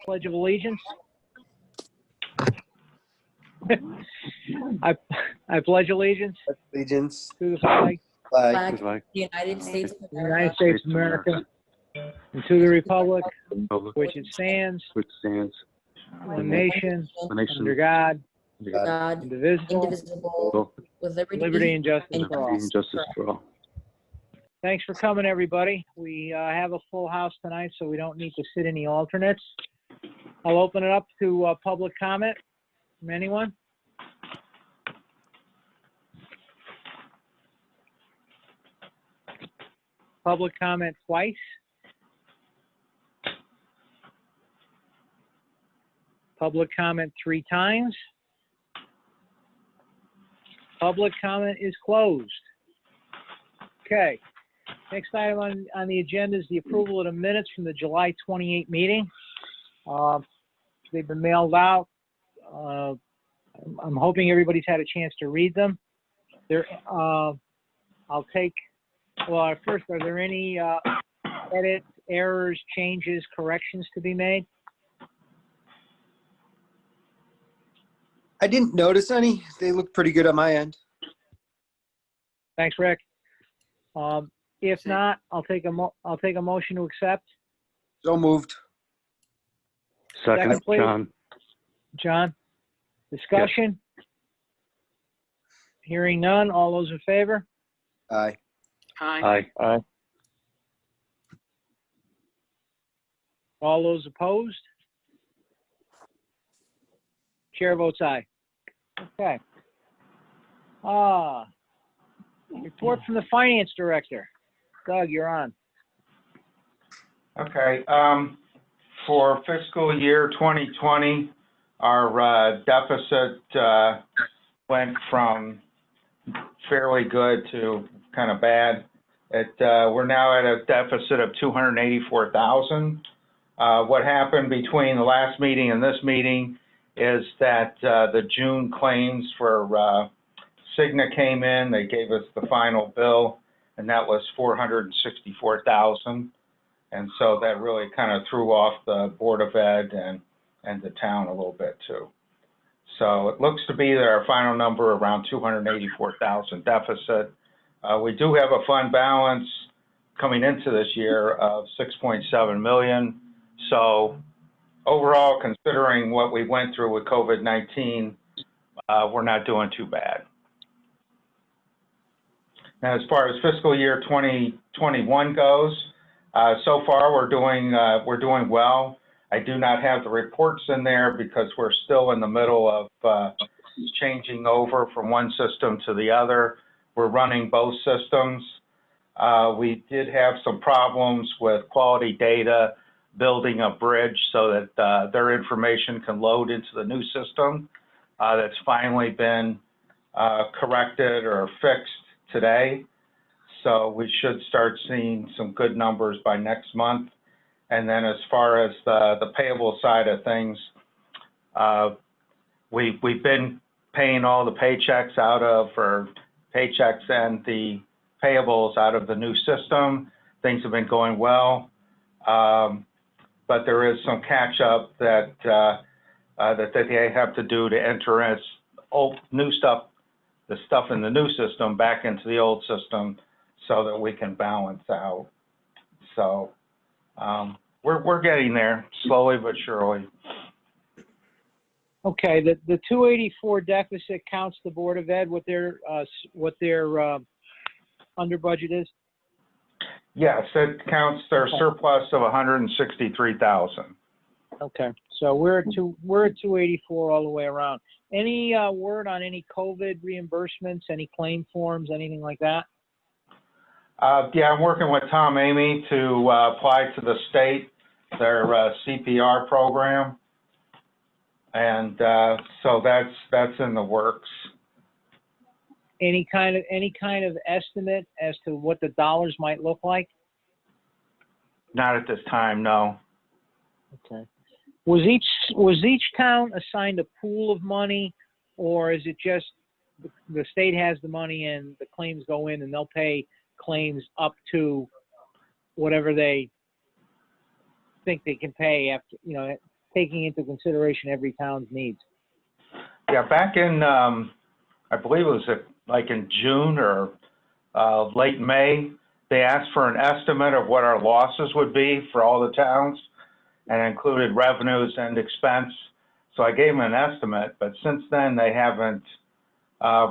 Pledge of Allegiance. I pledge allegiance Allegiance. to the flag Flag. Flag of the United States of of the United America, States of America and to the republic which it stands, which stands one nation, one nation under God, God, indivisible, indivisible, with liberty and justice and for all. and justice for all. Thanks for coming, everybody. We have a full house tonight, so we don't need to sit any alternates. I'll open it up to public comment from anyone. Public comment twice. Public comment 3 times. Public comment is closed. Okay. Next item on the agenda is the approval of the minutes from the July 28 meeting. They've been mailed out. I'm hoping everybody's had a chance to read them. I'll take, well, first, are there any edits, errors, changes, corrections to be made? I didn't notice any. They look pretty good on my end. Thanks, Rick. If not, I'll take a motion to accept. So moved. Second, Second, please. John. John, discussion? Hearing none. All those in favor? Aye. Aye. Aye. All those opposed? Chair votes aye. Okay. Report from the Finance Director. Doug, you're on. Okay, for fiscal year 2020, our deficit went from fairly good to kind of bad. We're now at a deficit of $284,000. What happened between the last meeting and this meeting is that the June claims for Cigna came in. They gave us the final bill, and that was $464,000. And so that really kind of threw off the Board of Ed and the town a little bit too. So it looks to be that our final number around $284,000 deficit. We do have a fund balance coming into this year of $6.7 million. So overall, considering what we went through with COVID-19, we're not doing too bad. Now, as far as fiscal year 2021 goes, so far we're doing well. I do not have the reports in there because we're still in the middle of changing over from one system to the other. We're running both systems. We did have some problems with quality data, building a bridge so that their information can load into the new system. That's finally been corrected or fixed today. So we should start seeing some good numbers by next month. And then as far as the payable side of things, we've been paying all the paychecks out of, or paychecks and the payables out of the new system. Things have been going well. But there is some catch up that they have to do to enter in old new stuff, the stuff in the new system back into the old system so that we can balance out. So we're getting there slowly but surely. Okay, the 284 deficit counts the Board of Ed, what their under budget is? Yes, it counts their surplus of 163,000. Okay, so we're at 284 all the way around. Any word on any COVID reimbursements, any claim forms, anything like that? Yeah, I'm working with Tom Amy to apply to the state their CPR program, and so that's in the works. Any kind of estimate as to what the dollars might look like? Not at this time, no. Okay. Was each town assigned a pool of money, or is it just the state has the money and the claims go in and they'll pay claims up to whatever they think they can pay after, taking into consideration every town's needs. Yeah, back in, I believe it was like in June or late May, they asked for an estimate of what our losses would be for all the towns, and included revenues and expense. So I gave them an estimate, but since then they haven't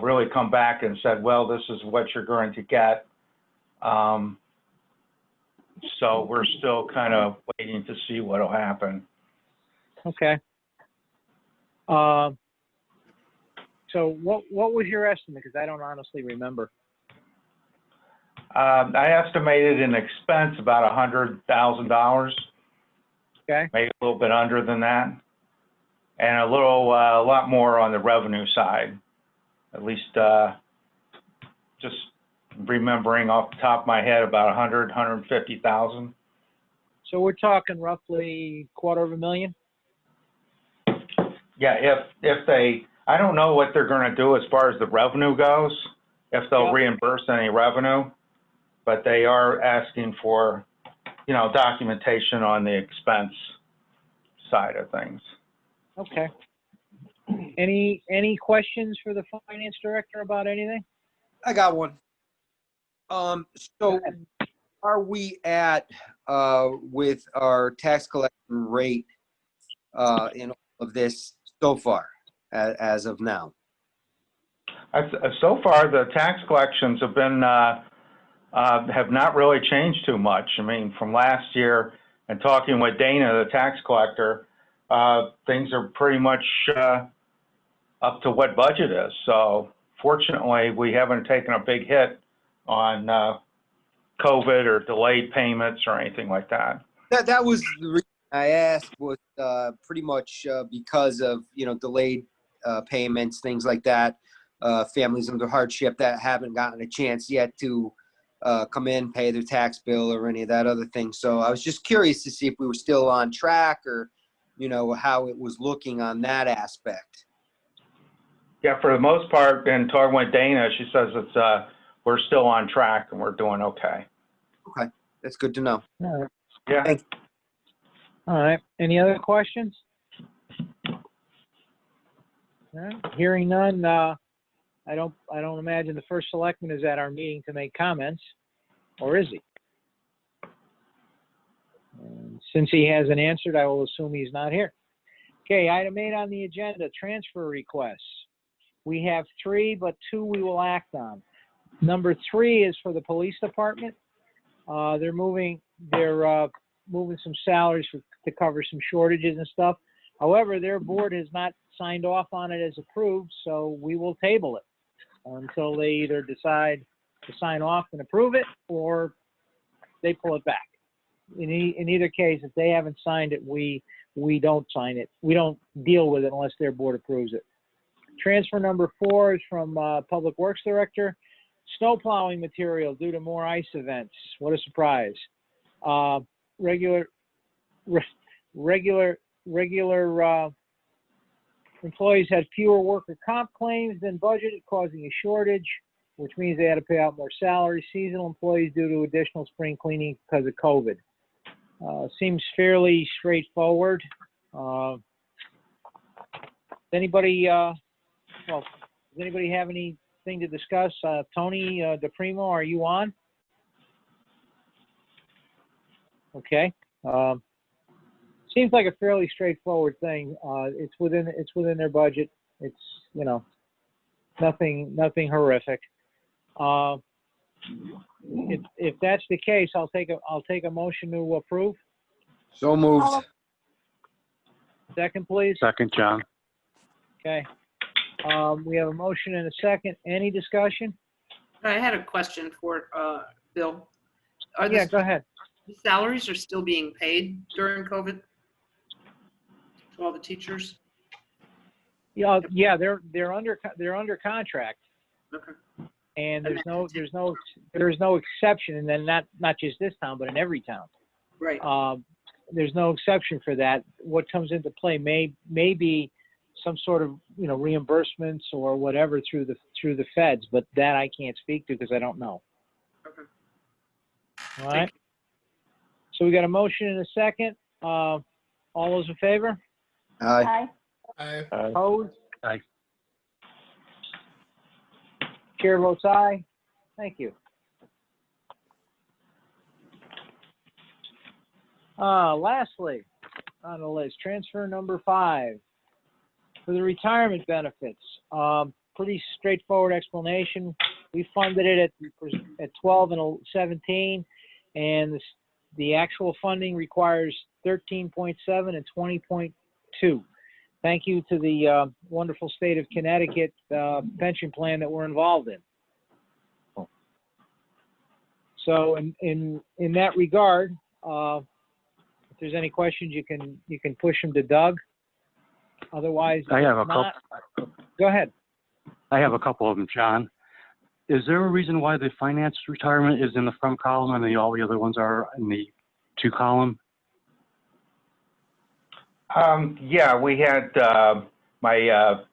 really come back and said, well, this is what you're going to get. So we're still kind of waiting to see what'll happen. Okay. So what was your estimate? Because I don't honestly remember. I estimated an expense about $100,000, Okay. maybe a little bit under than that, and a lot more on the revenue side. At least just remembering off the top of my head, about 150,000. So we're talking roughly $250,000. Yeah, if they, I don't know what they're going to do as far as the revenue goes, if they'll Yep. reimburse any revenue, but they are asking for, documentation on the expense side of things. Okay. Any questions for the finance director about anything? I got one. So are we at, with our tax collection rate, in all of this so far, as of now? So far, the tax collections have been, have not really changed too much. I mean, from last year and talking with Dana, the tax collector, things are pretty much up to what budget is. So fortunately, we haven't taken a big hit on COVID or delayed payments or anything like that. That was the reason I asked, was pretty much because of, delayed payments, things like that. Families under hardship that haven't gotten a chance yet to come in, pay their tax bill or any of that other thing. So I was just curious to see if we were still on track, or, how it was looking on that aspect. Yeah, for the most part, and talking with Dana, she says it's we're still on track and we're doing okay. Okay, that's good to know. All right. Yeah. Thanks. All right. Any other questions? All right. Hearing none, I don't imagine the first selectman is at our meeting to make comments, or is he? And since he hasn't answered, I will assume he's not here. Okay, item 8 on the agenda, transfer requests. We have 3, but 2 we will act on. Number 3 is for the police department. They're moving some salaries to cover some shortages and stuff. However, their board has not signed off on it as approved, so we will table it until they either decide to sign off and approve it, or they pull it back. In either case, if they haven't signed it, we don't sign it. We don't deal with it unless their board approves it. Transfer number 4 is from Public Works Director. Snow plowing material due to more ice events. What a surprise. Regular employees had fewer worker comp claims than budgeted, causing a shortage, which means they had to pay out more salaries. Seasonal employees due to additional spring cleaning because of COVID. Seems fairly straightforward. Does anybody have anything to discuss? Tony DePrimo, are you on? Okay. Seems like a fairly straightforward thing. It's within their budget. It's, nothing horrific. If that's the case, I'll take a motion to approve. So moved. Second, please. Second, John. Okay. We have a motion and a second. Any discussion? I had a question for Bill. Are Yeah, the go ahead. salaries are still being paid during COVID to all the teachers? Yeah, they're under contract, Okay. and there's no exception, and then not just this town, but in every town. Right. There's no exception for that. What comes into play may be some sort of reimbursements or whatever through the feds, but that I can't speak to because I don't know. Okay. All right. So we got a motion and a second. All those in favor? Aye. Aye. Opposed? Aye. Chair votes aye. Thank you. Lastly, on the list, transfer number 5 for the retirement benefits. Pretty straightforward explanation. We funded it at 12 and 17, and the actual funding requires 13.7 and 20.2. Thank you to the wonderful state of Connecticut pension plan that we're involved in. So in that regard, if there's any questions, you can push them to Doug. Otherwise, I have a if not, go ahead. I have a couple of them, John. Is there a reason why the finance retirement is in the front column and all the other ones are in the 2 column? Yeah, we had my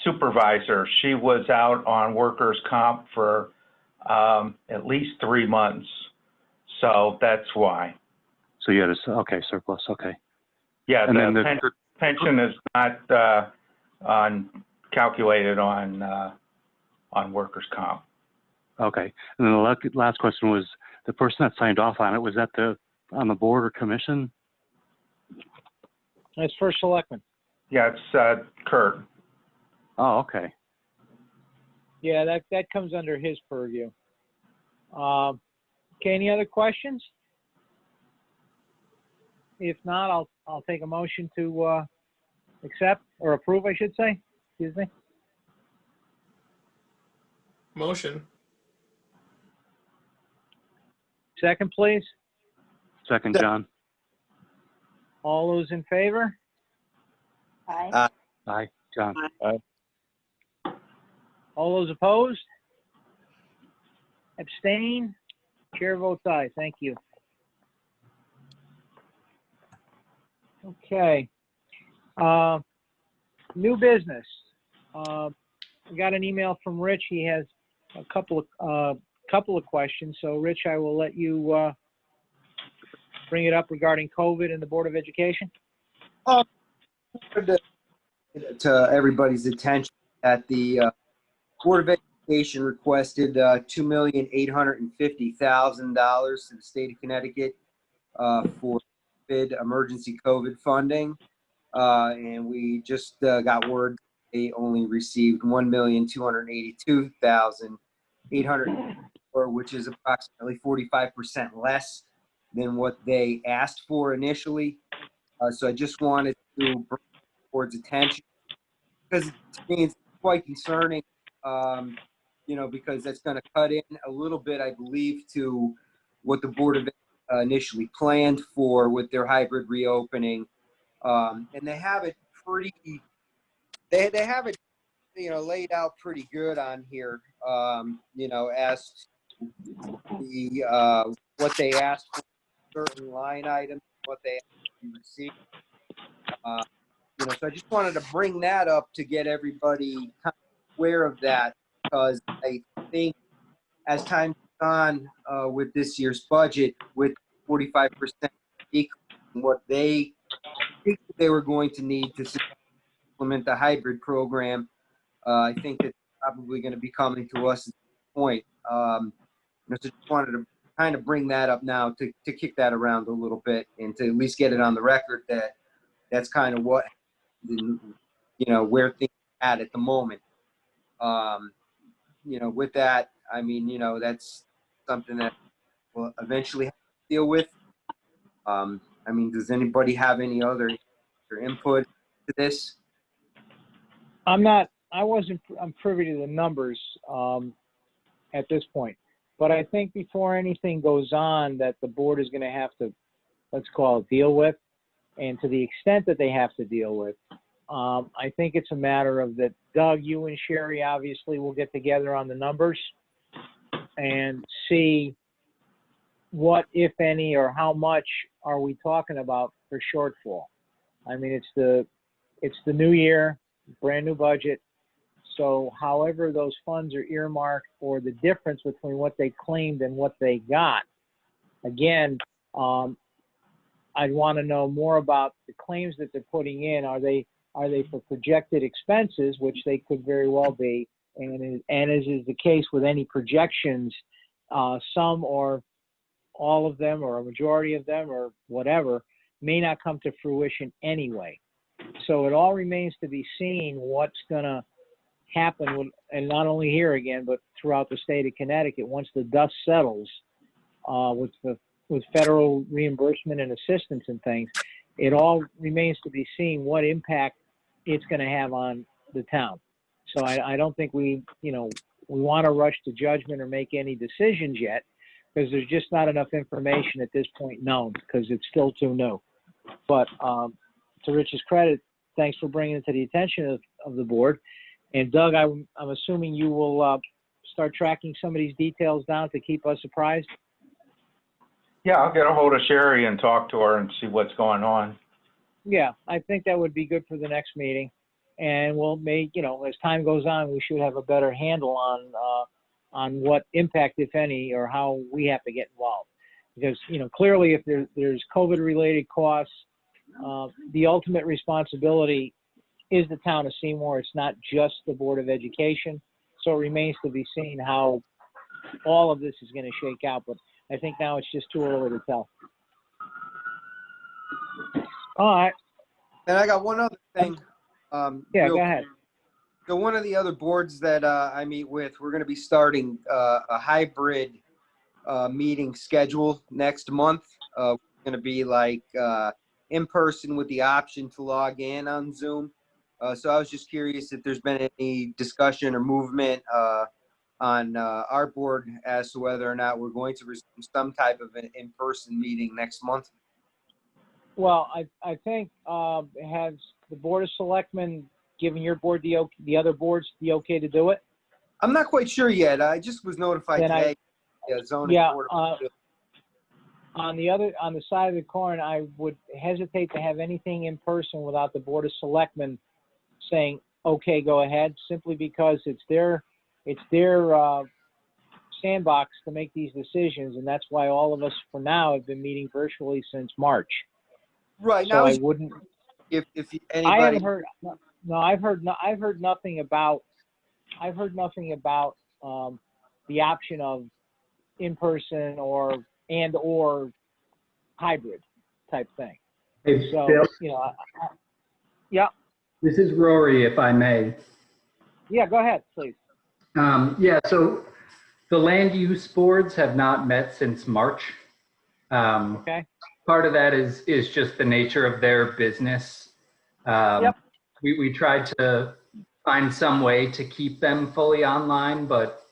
supervisor. She was out on workers' comp for at least 3 months, so that's why. So you had a surplus. Okay. Yeah, And then the pension is not calculated on workers' comp. Okay. And then the last question was, the person that signed off on it, was that on the board or commission? That's First Selectman. Yeah, it's Kurt. Oh, okay. Yeah, that comes under his purview. Okay, any other questions? If not, I'll take a motion to accept or approve, I should say. Excuse me. Motion. Second, please. Second, John. All those in favor? Aye. Aye. John. All those opposed? Abstain? Chair votes aye. Thank you. Okay. New business. We got an email from Rich. He has a couple of questions. So, Rich, I will let you bring it up regarding COVID and the Board of Education. To everybody's attention that the Board of Education requested $2,850,000 to the state of Connecticut for emergency COVID funding, and we just got word they only received $1,282,800, which is approximately 45% less than what they asked for initially. So I just wanted to bring the board's attention, because to me it's quite concerning, because that's going to cut in a little bit, I believe, to what the Board of initially planned for with their hybrid reopening, and they have it they have it laid out pretty good on here, as to the what they asked for, certain line items, what they actually received. So I just wanted to bring that up to get everybody kind of aware of that, because I think as time goes on with this year's budget, with 45% decrease in what they think they were going to need to implement the hybrid program, I think that's probably going to be coming to us at this point. So just wanted to kind of bring that up now to kick that around a little bit, and to at least get it on the record that that's kind of what, where things are at the moment. With that, I mean, that's something that we'll eventually have to deal with. I mean, does anybody have any other input to this? I'm privy to the numbers at this point, but I think before anything goes on that the board is going to have to, let's call it, deal with, and to the extent that they have to deal with, I think it's a matter of that Doug, you and Sherry obviously will get together on the numbers and see what, if any, or how much are we talking about for shortfall. I mean, it's the new year, brand new budget. So however those funds are earmarked, or the difference between what they claimed and what they got, again, I'd want to know more about the claims that they're putting in. Are they for projected expenses, which they could very well be, and as is the case with any projections, some or all of them or a majority of them or whatever may not come to fruition anyway. So it all remains to be seen what's going to happen, and not only here again, but throughout the state of Connecticut once the dust settles with federal reimbursement and assistance and things. It all remains to be seen what impact it's going to have on the town. So I don't think we want to rush to judgment or make any decisions yet, because there's just not enough information at this point known, because it's still too new. But to Rich's credit, thanks for bringing it to the attention of the board. And Doug, I'm assuming you will start tracking some of these details down to keep us apprised? Yeah, I'll get a hold of Sherry and talk to her and see what's going on. Yeah, I think that would be good for the next meeting. And we'll make, as time goes on, we should have a better handle on what impact, if any, or how we have to get involved. Because, clearly if there's COVID-related costs, the ultimate responsibility is the town of Seymour. It's not just the Board of Education. So it remains to be seen how all of this is going to shake out. But I think now it's just too early to tell. All right. And I got one other thing. Yeah, real go ahead. So one of the other boards that I meet with, we're going to be starting a hybrid meeting schedule next month. We're going to be like in person with the option to log in on Zoom. So I was just curious if there's been any discussion or movement on our board as to whether or not we're going to resume some type of an in-person meeting next month. Well, I think, has the Board of Selectmen given your board the other boards the okay to do it? I'm not quite sure yet. I just was notified Then today. Zoning board of on the side of the coin, I would hesitate to have anything in person without the Board of Selectmen saying, okay, go ahead, simply because it's their sandbox to make these decisions. And that's why all of us for now have been meeting virtually since March. Right. So Now, I wouldn't, if anybody, I haven't heard, no, I've heard nothing about the option of in-person or hybrid type thing. Hey, So, Bill, yeah, this is Rory, if I may. yeah, go ahead, please. Yeah, so the land use boards have not met since March. Okay. Part of that is just the nature of their business. Yep. We tried to find some way to keep them fully online, but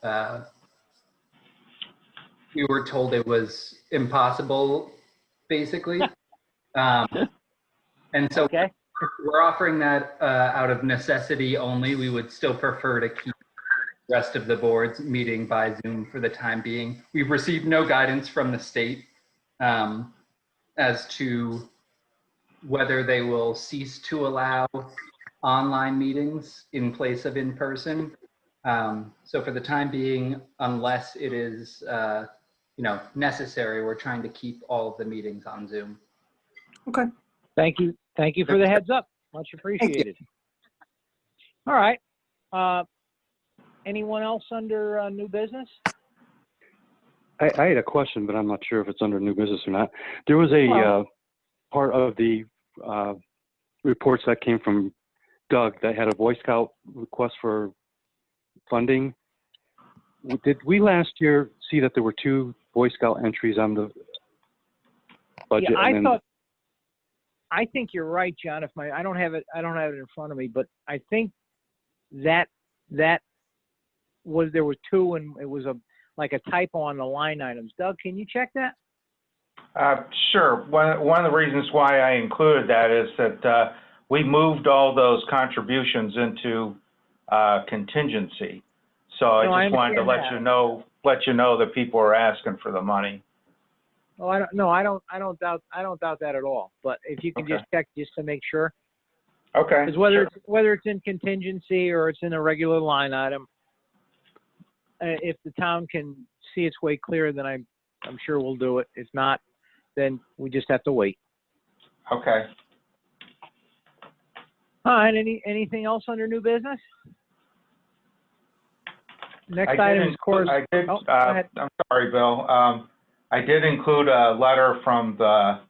we were told it was impossible, basically. And so Okay. we're offering that out of necessity only. We would still prefer to keep the rest of the boards meeting by Zoom for the time being. We've received no guidance from the state as to whether they will cease to allow online meetings in place of in-person. So for the time being, unless it is necessary, we're trying to keep all of the meetings on Zoom. Okay. Thank you. Thank you for the heads up. Much appreciated. All right. Anyone else under new business? I had a question, but I'm not sure if it's under new business or not. There was a part of the reports that came from Doug that had a Boy Scout request for funding. Did we last year see that there were 2 Boy Scout entries on the budget? Yeah, I think you're right, John. I don't have it in front of me, but I think that was, there were 2 and it was like a typo on the line items. Doug, can you check that? Sure. One of the reasons why I included that is that we moved all those contributions into contingency. So I just wanted to let you know that people are asking for the money. Oh, I don't doubt that at all. But if you can just check just to make sure. Okay. Because whether it's in contingency or it's in a regular line item, if the town can see its way clear, then I'm sure we'll do it. If not, then we just have to wait. Okay. All right, anything else under new business? Next I item did is course. I did, Oh, go ahead. I'm sorry, Bill. I did include a letter from the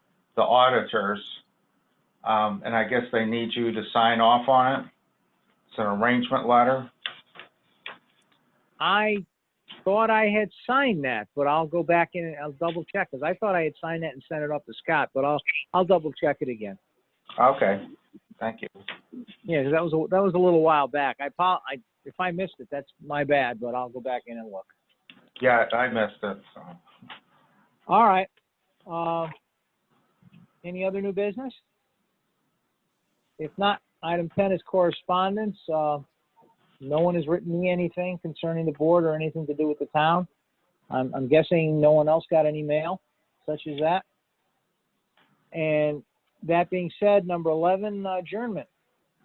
auditors, and I guess they need you to sign off on it. It's an arrangement letter. I thought I had signed that, but I'll go back in and I'll double check, because I thought I had signed that and sent it up to Scott, but I'll double check it again. Okay, thank you. Yeah, 'cause that was a little while back. If I missed it, that's my bad, but I'll go back in and look. Yeah, I missed it, so. All right. Any other new business? If not, item 10 is correspondence. No one has written me anything concerning the board or anything to do with the town. I'm guessing no one else got any mail such as that. And that being said, number 11, adjournment.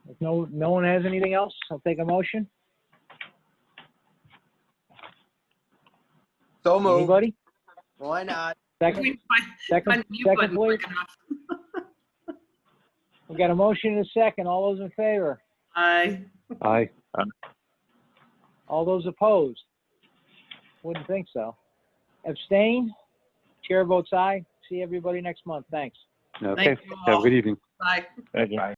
If no one has anything else, I'll take a motion. So moved. Anybody? Why not? Second, My second, mute second, button's please. working off. We got a motion and a second. All those in favor? Aye. Aye. All those opposed? Wouldn't think so. Abstain? Chair votes aye. See everybody next month. Thanks. Okay. Thank you Have a all. good evening. Bye. Bye.